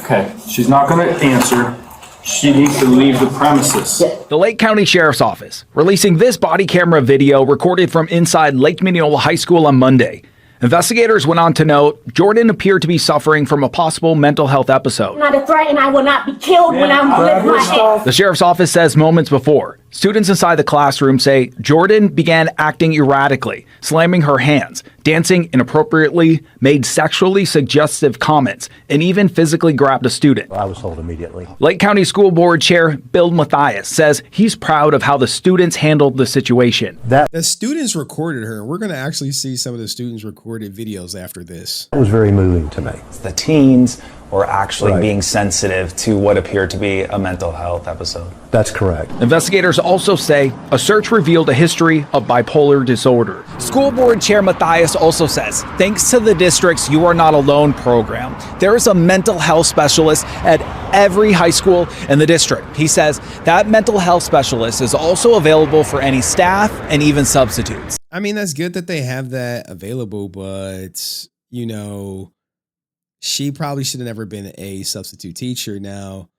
Okay, she's not going to answer. She needs to leave the premises. The Lake County Sheriff's Office releasing this body camera video recorded from inside Lake Mineola High School on Monday. Investigators went on to note Jordan appeared to be suffering from a possible mental health episode. I'm not a threat and I will not be killed when I'm with my head. The sheriff's office says moments before, students inside the classroom say Jordan began acting erratically, slamming her hands, dancing inappropriately, made sexually suggestive comments, and even physically grabbed a student. I was told immediately. Lake County School Board Chair Bill Mathias says he's proud of how the students handled the situation. The students recorded her. We're going to actually see some of the students recorded videos after this. It was very moving to me. The teens were actually being sensitive to what appeared to be a mental health episode. That's correct. Investigators also say a search revealed a history of bipolar disorder. School Board Chair Mathias also says, thanks to the district's You Are Not Alone program, there is a mental health specialist at every high school in the district. He says that mental health specialist is also available for any staff and even substitutes. I mean, that's good that they have that available, but, you know, she probably should have never been a substitute teacher. Now,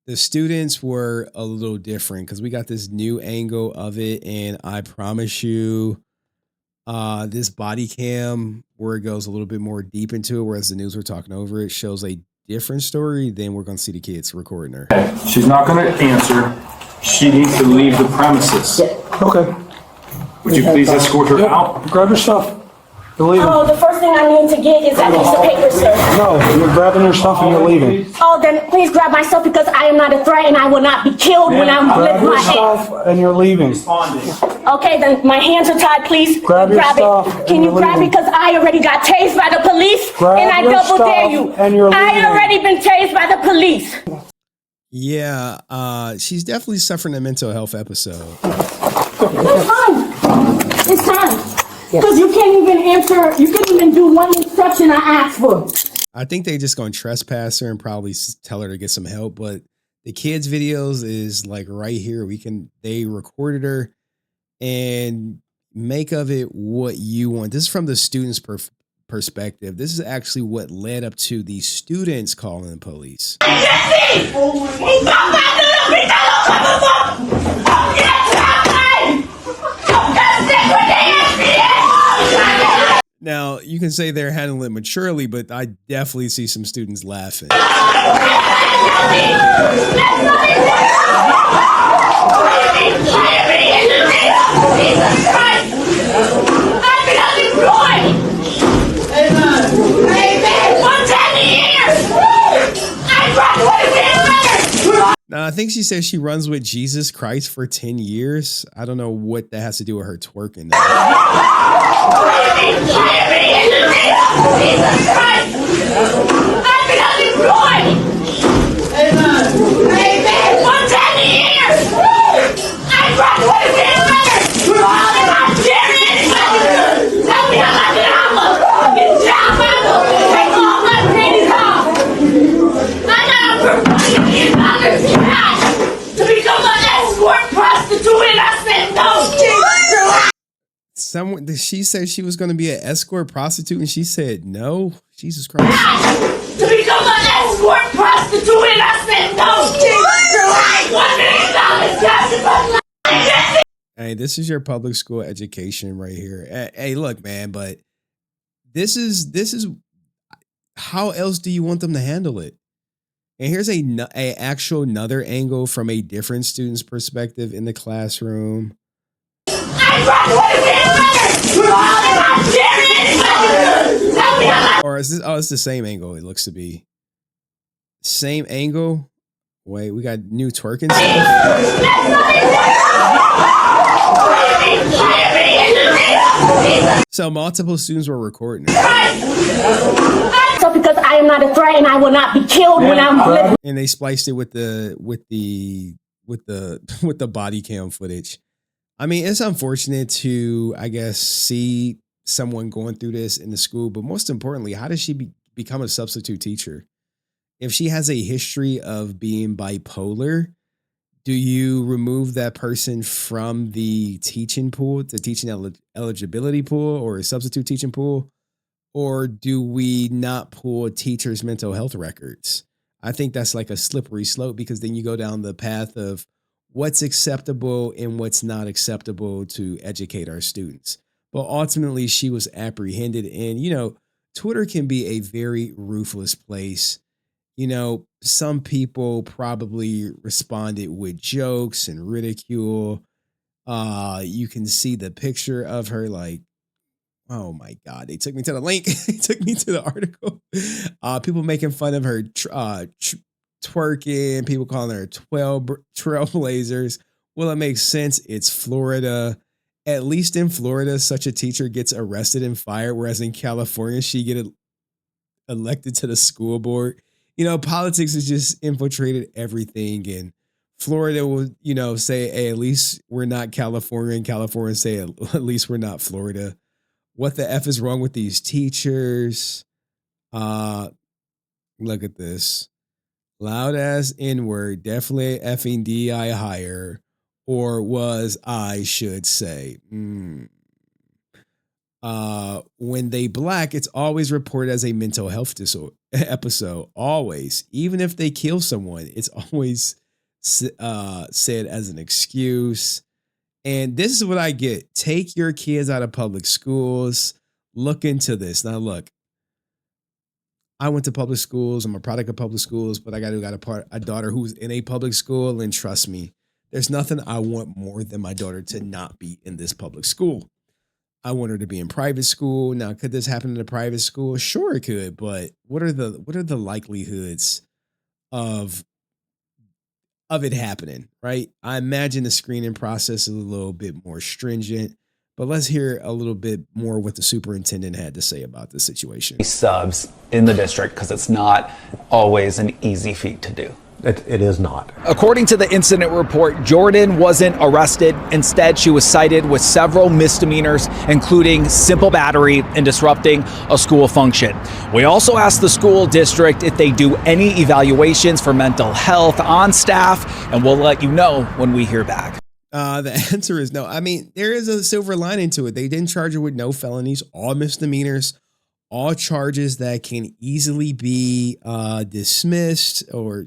the students were a little different because we got this new angle of it. And I promise you, this body cam where it goes a little bit more deep into it, whereas the news we're talking over it shows a different story. Then we're going to see the kids recording her. Okay, she's not going to answer. She needs to leave the premises. Okay. Would you please escort her out? Grab your stuff. You're leaving. Oh, the first thing I need to get is that piece of paper, sir. No, you're grabbing your stuff and you're leaving. Oh, then please grab my stuff because I am not a threat and I will not be killed when I'm Grab with your my head. stuff and you're leaving. Okay, then my hands are tied, please. Grab your it. stuff Can and you you're grab it leaving. because I already got tased by the police Grab and I your double dare stuff you. and you're I leaving. already been tased by the police. Yeah, she's definitely suffering a mental health episode. It's time. It's time. Because you can't even answer, you can't even do one instruction I asked for. I think they just going to trespass her and probably tell her to get some help. But the kids' videos is like right here. They recorded her and make of it what you want. This is from the students' perspective. This is actually what led up to the students calling the police. Now, you can say they're handling it maturely, but I definitely see some students laughing. Now, I think she says she runs with Jesus Christ for 10 years. I don't know what that has to do with her twerking. She said she was going to be an escort prostitute, and she said no. Jesus Christ! To become an escort prostitute, and I said no. Jesus Christ! Hey, this is your public school education right here. Hey, look, man, but this is how else do you want them to handle it? And here's a actual another angle from a different student's perspective in the classroom. Or is this? Oh, it's the same angle. It looks to be same angle. Wait, we got new twerking stuff. So multiple students were recording. So because I am not a threat and I will not be killed when I'm living. And they spliced it with the body cam footage. I mean, it's unfortunate to, I guess, see someone going through this in the school, but most importantly, how does she become a substitute teacher? If she has a history of being bipolar, do you remove that person from the teaching pool, the teaching eligibility pool, or a substitute teaching pool? Or do we not pull teachers' mental health records? I think that's like a slippery slope, because then you go down the path of what's acceptable and what's not acceptable to educate our students. But ultimately, she was apprehended. And, Twitter can be a very ruthless place. Some people probably responded with jokes and ridicule. You can see the picture of her, like, oh my God, they took me to the link. They took me to the article. People making fun of her twerking, people calling her trailblazers. Well, it makes sense. It's Florida. At least in Florida, such a teacher gets arrested and fired, whereas in California, she get elected to the school board. Politics has just infiltrated everything. And Florida will, say, hey, at least we're not California. And California say, at least we're not Florida. What the F is wrong with these teachers? Look at this. Loud ass N-word, definitely effing DI higher, or was I should say. When they black, it's always reported as a mental health episode. Always. Even if they kill someone, it's always said as an excuse. And this is what I get. Take your kids out of public schools. Look into this. Now, look, I went to public schools. I'm a product of public schools, but I got a daughter who's in a public school. And trust me, there's nothing I want more than my daughter to not be in this public school. I want her to be in private school. Now, could this happen in a private school? Sure, it could. But what are the likelihoods of it happening, right? I imagine the screening process is a little bit more stringent, but let's hear a little bit more what the superintendent had to say about the situation. Subs in the district, because it's not always an easy feat to do. It is not. According to the incident report, Jordan wasn't arrested. Instead, she was cited with several misdemeanors, including simple battery and disrupting a school function. We also asked the school district if they do any evaluations for mental health on staff, and we'll let you know when we hear back. The answer is no. I mean, there is a silver lining to it. They didn't charge her with no felonies, all misdemeanors, all charges that can easily be dismissed, or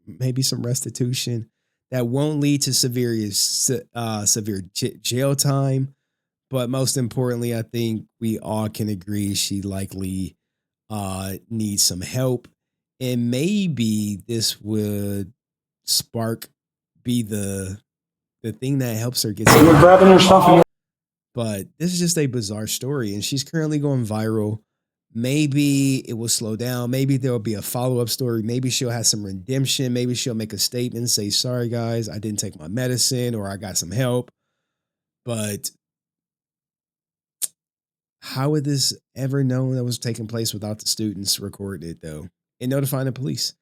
maybe some restitution that won't lead to severe jail time. But most importantly, I think we all can agree she likely needs some help. And maybe this would be the thing that helps her get some You're grabbing her stuff and But this is just a bizarre story, and she's currently going viral. Maybe it will slow down. Maybe there will be a follow-up story. Maybe she'll have some redemption. Maybe she'll make a statement and say, sorry, guys, I didn't take my medicine, or I got some help. But how would this ever know that was taking place without the students recording it, though, and notifying the police?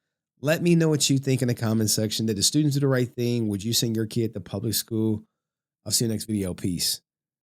Let me know what you think in the comment section. Did the students do the right thing? Would you send your kid to public school? I'll see you next video. Peace.